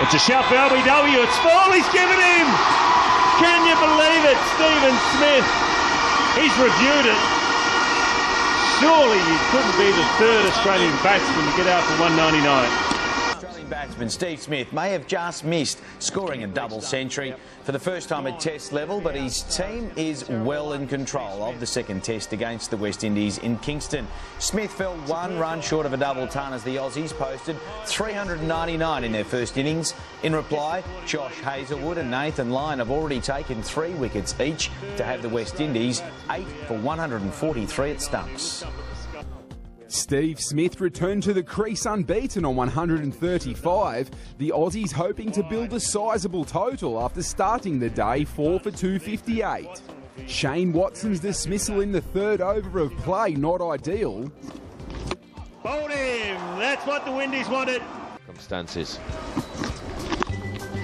It's a shout for LBW. It's full. He's given him. Can you believe it? Stephen Smith. He's reviewed it. Surely you couldn't be the third Australian batsman to get out for 199. Australian batsman Steve Smith may have just missed scoring a double century for the first time at Test level, but his team is well in control of the second Test against the West Indies in Kingston. Smith fell 1 run short of a double ton as the Aussies posted 399 in their first innings. In reply, Josh Hazlewood and Nathan Lyon have already taken 3 wickets each to have the West Indies 8 for 143 at stumps. Steve Smith returned to the crease unbeaten on 135. The Aussies hoping to build a sizeable total after starting the day 4 for 258. Shane Watson's dismissal in the third over of play not ideal. Bowled him. That's what the Windies wanted. Circumstances.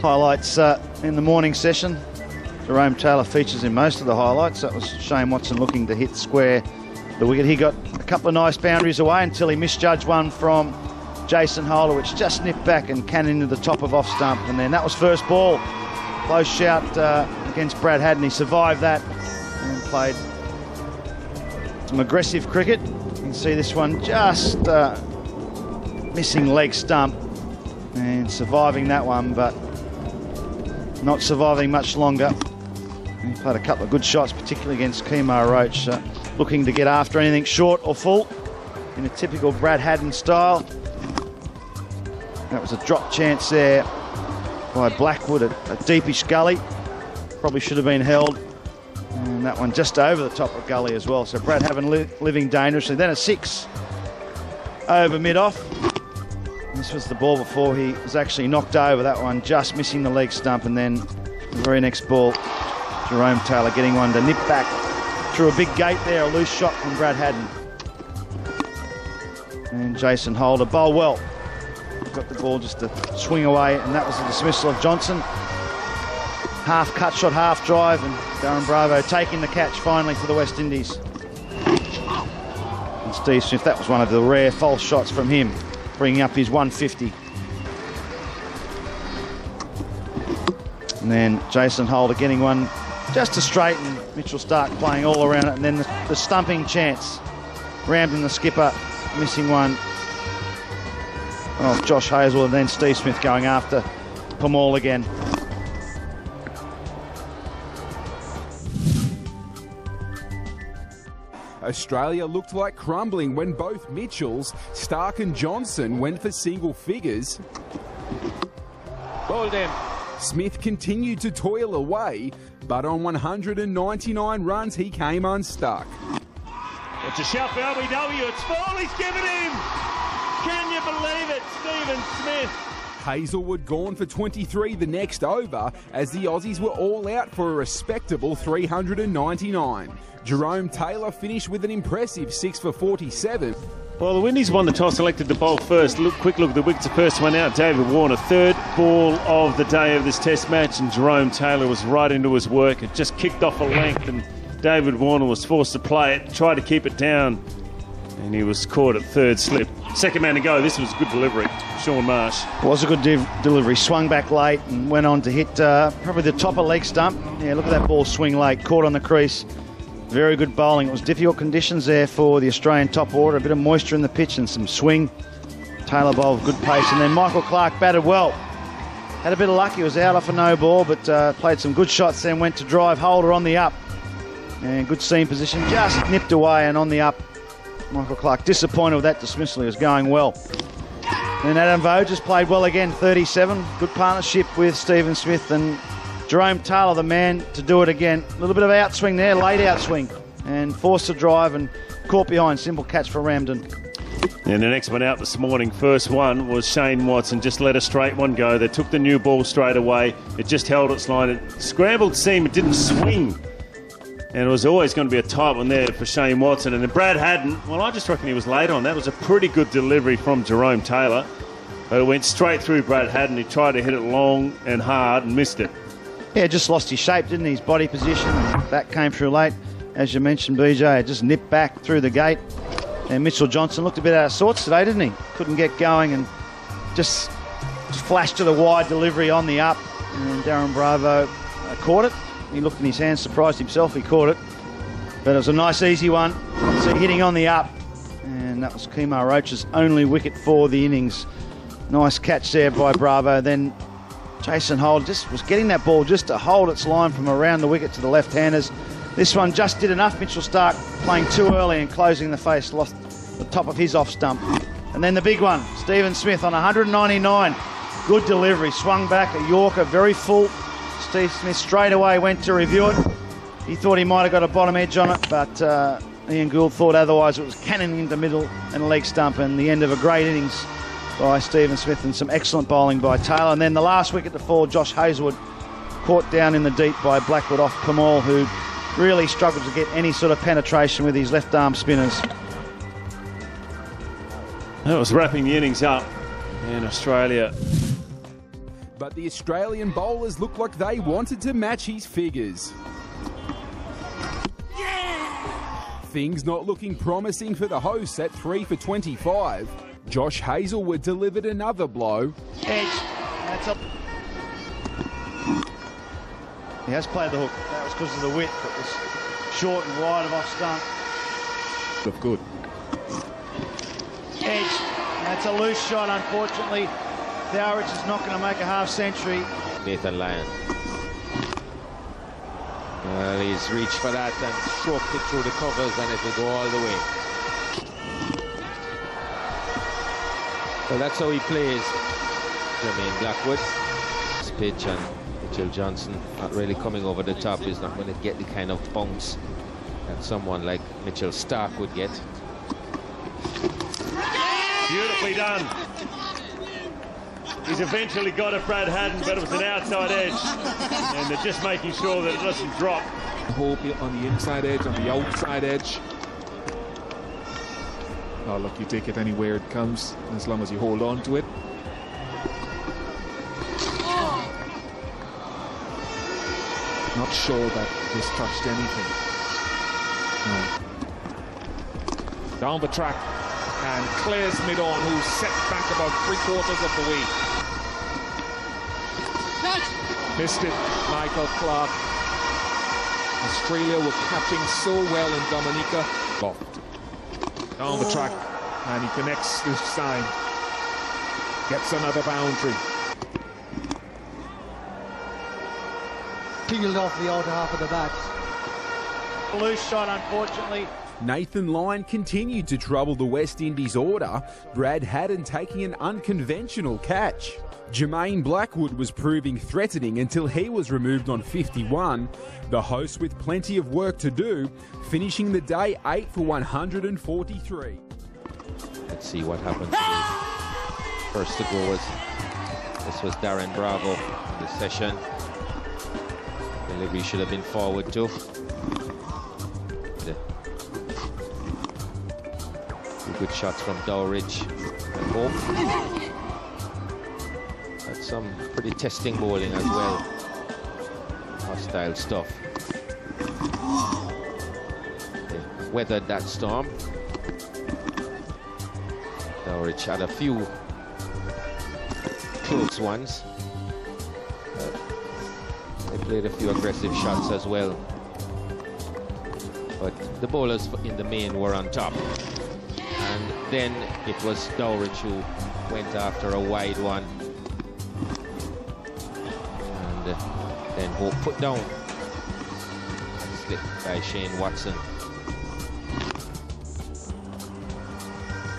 Highlights in the morning session. Jerome Taylor features in most of the highlights. That was Shane Watson looking to hit square the wicket. He got a couple of nice boundaries away until he misjudged one from Jason Holder, which just nipped back and cannoned into the top of off stump. And then that was first ball. Close shout against Brad Haddon. He survived that and played some aggressive cricket. You can see this one just missing leg stump and surviving that one, but not surviving much longer. He played a couple of good shots, particularly against Kemar Roach, looking to get after anything short or full in a typical Brad Haddon style. That was a drop chance there by Blackwood, a deepish gully. Probably should have been held. And that one just over the top of gully as well. So Brad Haddon living dangerously. Then a 6 over mid-off. This was the ball before he was actually knocked over. That one just missing the leg stump. And then the very next ball, Jerome Taylor getting one to nip back through a big gate there, a loose shot from Brad Haddon. And Jason Holder bowled well. Got the ball just to swing away, and that was the dismissal of Johnson. Half cut shot, half drive, and Darren Bravo taking the catch finally for the West Indies. And Steve Smith, that was one of the rare false shots from him, bringing up his 150. And then Jason Holder getting one just to straighten. Mitchell Stark playing all around it, and then the stumping chance. Ramsden, the skipper, missing one off Josh Hazlewood, and then Steve Smith going after Pamal again. Australia looked like crumbling when both Mitchells, Stark and Johnson, went for single figures. Bowled him. Smith continued to toil away, but on 199 runs he came unstuck. It's a shout for LBW. It's full. He's given him. Can you believe it? Stephen Smith. Hazlewood gone for 23 the next over as the Aussies were all out for a respectable 399. Jerome Taylor finished with an impressive 6 for 47. Well, the Windies won the toss, elected to bowl first. Quick look at the wickets. The first one out, David Warner. Third ball of the day of this Test match, and Jerome Taylor was right into his work. It just kicked off a length, and David Warner was forced to play it, tried to keep it down, and he was caught at third slip. Second man to go. This was a good delivery. Sean Marsh. It was a good delivery. Swung back late and went on to hit probably the top of leg stump. Yeah, look at that ball swing late. Caught on the crease. Very good bowling. It was difficult conditions there for the Australian top order. A bit of moisture in the pitch and some swing. Taylor bowled good pace. And then Michael Clark batted well. Had a bit of luck. He was out off a no ball, but played some good shots, then went to drive Holder on the up. And good seam position. Just nipped away and on the up. Michael Clark disappointed with that dismissal. He was going well. And Adam Voges played well again, 37. Good partnership with Stephen Smith, and Jerome Taylor, the man to do it again. A little bit of outswing there, late outswing, and forced to drive and caught behind. Simple catch for Ramsden. And the next one out this morning, first one, was Shane Watson. Just let a straight one go. They took the new ball straight away. It just held its line. It scrambled seam. It didn't swing. And it was always going to be a tight one there for Shane Watson. And then Brad Haddon, well, I just reckon he was late on. That was a pretty good delivery from Jerome Taylor. But it went straight through Brad Haddon. He tried to hit it long and hard and missed it. Yeah, just lost his shape, didn't he? His body position. And that came through late. As you mentioned, BJ, it just nipped back through the gate. And Mitchell Johnson looked a bit out of sorts today, didn't he? Couldn't get going and just Just flashed to the wide delivery on the up, and Darren Bravo caught it. He looked in his hands, surprised himself, he caught it. But it was a nice easy one. So hitting on the up, and that was Kemar Roach's only wicket for the innings. Nice catch there by Bravo. Then Jason Holt just was getting that ball just to hold its line from around the wicket to the left-handers. This one just did enough. Mitchell Starc playing too early and closing the face, lost the top of his off stump. And then the big one, Stephen Smith on 199. Good delivery, swung back, a Yorker, very full. Steve Smith straight away went to review it. He thought he might have got a bottom edge on it, but Ian Gould thought otherwise. It was cannoning into middle and leg stump, and the end of a great innings by Stephen Smith and some excellent bowling by Taylor. And then the last wicket to fall, Josh Hazlewood, caught down in the deep by Blackwood off Kamal, who really struggled to get any sort of penetration with his left arm spinners. That was wrapping the innings up in Australia. But the Australian bowlers looked like they wanted to match his figures. Things not looking promising for the hosts at 3 for 25. Josh Hazlewood delivered another blow. Edge. That's up. He has played the hook. That was because of the width. It was short and wide of off stump. Look good. Edge. That's a loose shot, unfortunately. Dowrich is not going to make a half century. Nathan Lyon. Well, he's reached for that and stroked it through the covers, and it will go all the way. So that's how he plays, Jermaine Blackwood. This pitch, and Mitchell Johnson not really coming over the top. He's not going to get the kind of bounce that someone like Mitchell Starc would get. Beautifully done. He's eventually got it, Brad Haddon, but it was an outside edge. And they're just making sure that it doesn't drop. Hope on the inside edge, on the outside edge. Oh, look, you take it anywhere it comes, as long as you hold on to it. Not sure that this touched anything. No. Down the track, and clears mid-on, who's set back about 3/4 of the way. Missed it, Michael Clark. Australia were catching so well in Dominica. Down the track, and he connects this side. Gets another boundary. Peeled off the outer half of the bat. Loose shot, unfortunately. Nathan Lyon continued to trouble the West Indies order, Brad Haddon taking an unconventional catch. Jermaine Blackwood was proving threatening until he was removed on 51. The hosts with plenty of work to do, finishing the day 8 for 143. Let's see what happens. First to go this was Darren Bravo in the session. Delivery should have been forward too. Two good shots from Dowrich and Hope. Had some pretty testing bowling as well. Hostile stuff. They weathered that storm. Dowrich had a few close ones. They played a few aggressive shots as well. But the bowlers in the main were on top. And then it was Dowrich who went after a wide one. And then Hope put down. Slipped by Shane Watson.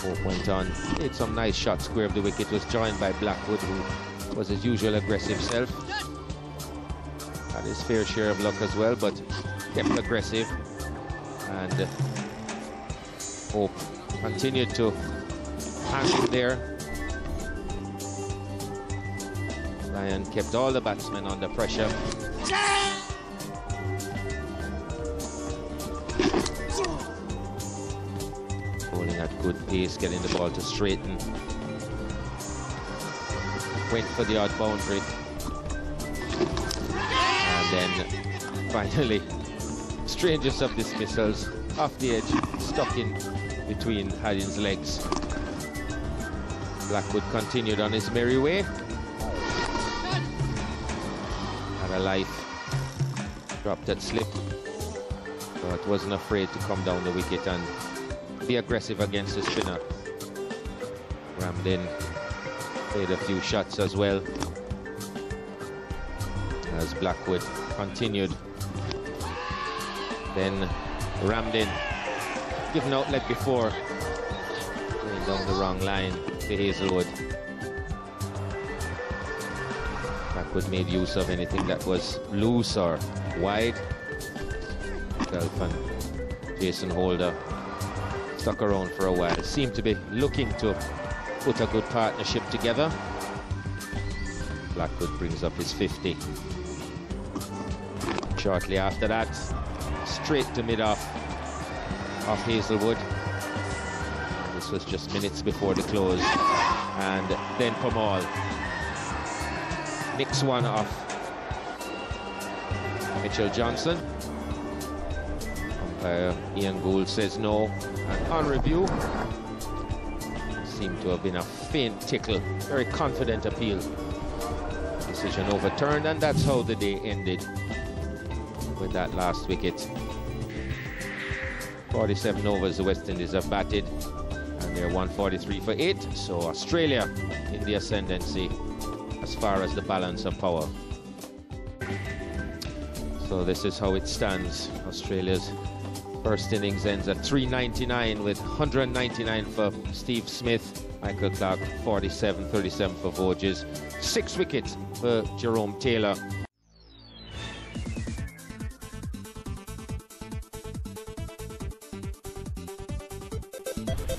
Hope went on. Made some nice shots, square of the wicket. Was joined by Blackwood, who was his usual aggressive self. Had his fair share of luck as well, but kept aggressive. And Hope continued to hang in there. Lyon kept all the batsmen under pressure. Bowling at good pace, getting the ball to straighten. Went for the odd boundary. And then finally, strangest of dismissals, off the edge, stuck in between Haddon's legs. Blackwood continued on his merry way. Had a life. Dropped that slip. But wasn't afraid to come down the wicket and be aggressive against the spinner. Rammed in. Played a few shots as well. As Blackwood continued. Then rammed in. Given out leg before. Going down the wrong line to Hazelwood. Blackwood made use of anything that was loose or wide. Himself and Jason Holder stuck around for a while. Seemed to be looking to put a good partnership together. Blackwood brings up his 50. Shortly after that, straight to mid-off off Hazelwood. This was just minutes before the close. And then Pamal nicks one off Mitchell Johnson. Umpire Ian Gould says no. And on review, seemed to have been a faint tickle. Very confident appeal. Decision overturned, and that's how the day ended with that last wicket. 47 overs the West Indies have batted, and they're 143 for 8. So Australia in the ascendancy as far as the balance of power. So this is how it stands. Australia's first innings ends at 399 with 199 for Steve Smith, Michael Clarke 47, 37 for Voges, 6 wickets for Jerome Taylor.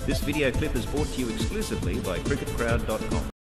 This video clip is brought to you exclusively by cricketcrowd.com.